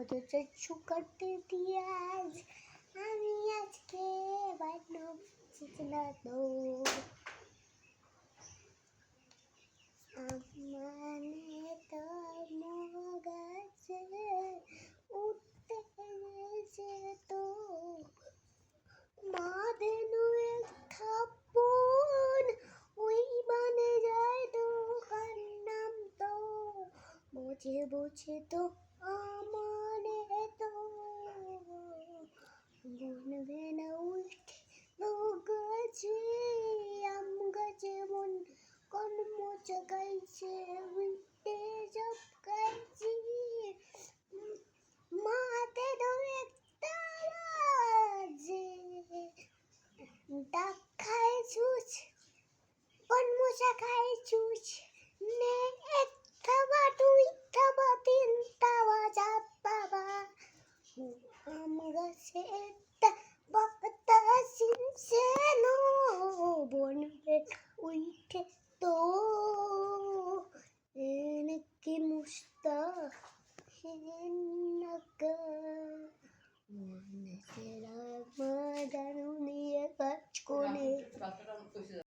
তো চাচ্ছু কাটতে দিয়ে আজ আমি আজকে বানো চিচনা তো আমানে তো মগাছে উঠতে গেছে তো মাদেনু এক থাপ্পন ওই বানে যায় তো কার নাম তো বুঝে বুঝে তো